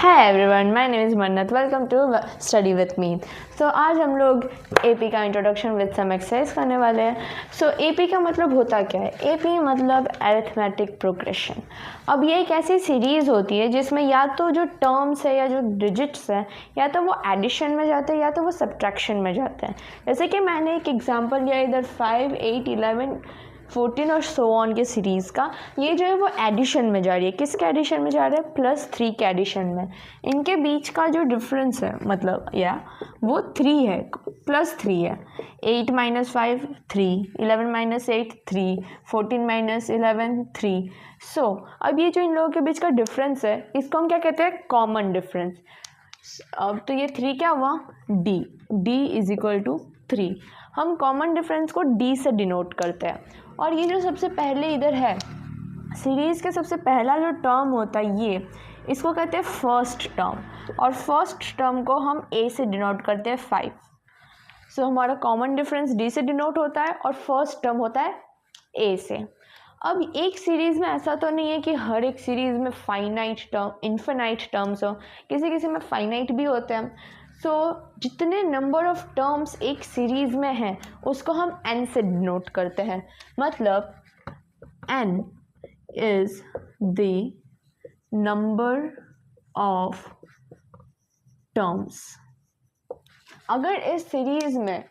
Hi everyone, my name is Mannat. Welcome to study with me. So आज हम लोग AP का इंट्रोडक्शन विद सम एक्सरसाइज करने वाले हैं। सो एपी का मतलब होता क्या है? एपी मतलब अरिथमेटिक प्रोग्रेशन। अब ये एक ऐसी सीरीज़ होती है जिसमें या तो जो टर्म्स है या जो डिजिट्स है या तो वो एडिशन में जाते हैं या तो वो सब्ट्रैक्शन में जाते हैं। जैसे कि मैंने एक एग्जांपल लिया इधर 5, 8, 11, 14 और सो ऑन के सीरीज़ का। ये जो है वो एडिशन में जा रही है। किसके एडिशन में जा रहा है? +3 के एडिशन में। इनके बीच का जो डिफरेंस है मतलब वो 3 है, +3 है। 8 - 5 3, 11 - 8 3, 14 - 11 3। सो अब ये जो इन लोगों के बीच का डिफरेंस है इसको हम क्या कहते हैं? Common difference. अब तो ये 3 क्या हुआ? d = 3। हम कॉमन डिफरेंस को d से डिनोट करते हैं। और ये जो सबसे पहले इधर है सीरीज़ के सबसे पहला जो टर्म होता है इसको कहते हैं फर्स्ट टर्म। और फर्स्ट टर्म को हम a से डिनोट करते हैं 5। सो हमारा कॉमन डिफरेंस d से डिनोट होता है और फर्स्ट टर्म होता है a से। अब एक सीरीज़ में ऐसा तो नहीं है कि हर एक सीरीज़ में इन्फिनाइट टर्म्स हो, किसी किसी में फाइनाइट भी होते हैं। सो जितने नंबर ऑफ टर्म्स एक सीरीज़ में हैं उसको हम n से डिनोट करते हैं। मतलब n is the number of terms. अगर इस सीरीज़ में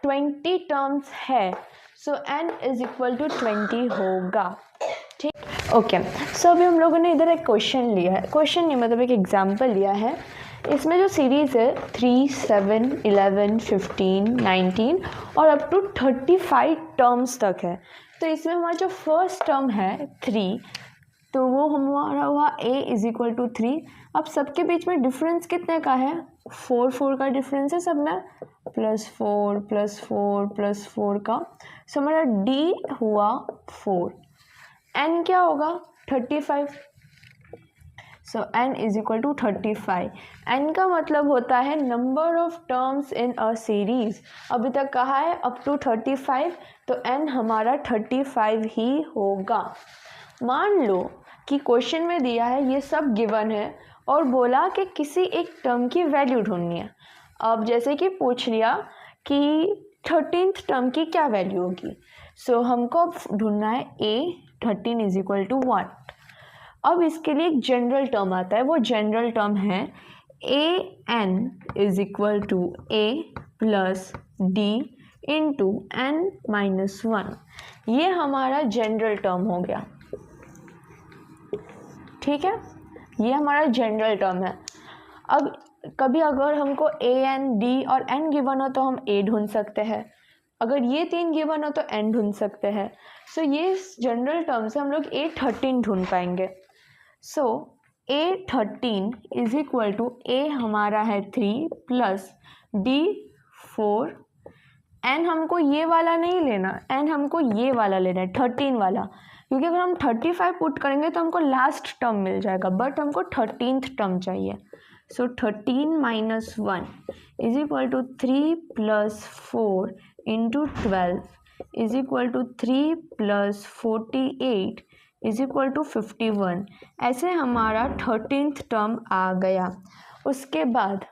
20 टर्म्स है सो n = 20 होगा। ठीक, ओके। सो अभी हम लोगों ने इधर एक क्वेश्चन लिया है, क्वेश्चन नहीं मतलब एक एग्जांपल लिया है। इसमें जो सीरीज़ है 3, 7, 11, 15, 19 और अप टू 35 टर्म्स तक है। तो इसमें हमारा जो फर्स्ट टर्म है 3, तो वो हमारा हुआ a = 3। अब सबके बीच में डिफरेंस कितने का है? 4 का डिफरेंस है सब में, +4 +4 +4 का। सो हमारा d हुआ 4। n क्या होगा? 35। सो n = 35। n का मतलब होता है number of terms in a series. अभी तक कहा है अप टू 35, तो n हमारा 35 ही होगा। मान लो कि क्वेश्चन में दिया है ये सब गिवन है और बोला कि किसी एक टर्म की वैल्यू ढूंढनी है। अब जैसे कि पूछ लिया कि 13th टर्म की क्या वैल्यू होगी। सो हमको अब ढूंढना है a 13 = 1। अब इसके लिए एक जनरल टर्म आता है, वो जनरल टर्म है an = a + d × n - 1। ये हमारा जनरल टर्म हो गया। ठीक है, ये हमारा जनरल टर्म है। अब कभी अगर हमको a n d और n गिवन हो तो हम a ढूंढ सकते हैं, अगर ये 3 गिवन हो तो n ढूंढ सकते हैं। सो ये जनरल टर्म से हम लोग a 13 ढूंढ पाएंगे। सो a 13 = a हमारा है 3 + d 4। n हमको ये वाला नहीं लेना, n हमको ये वाला लेना है 13 वाला, क्योंकि अगर हम 35 पुट करेंगे तो हमको लास्ट टर्म मिल जाएगा, बट हमको 13th टर्म चाहिए। सो 13 - 1 = 3 + 4 × 12 = 3 + 48 = 51। ऐसे हमारा 13th टर्म आ गया। उसके बाद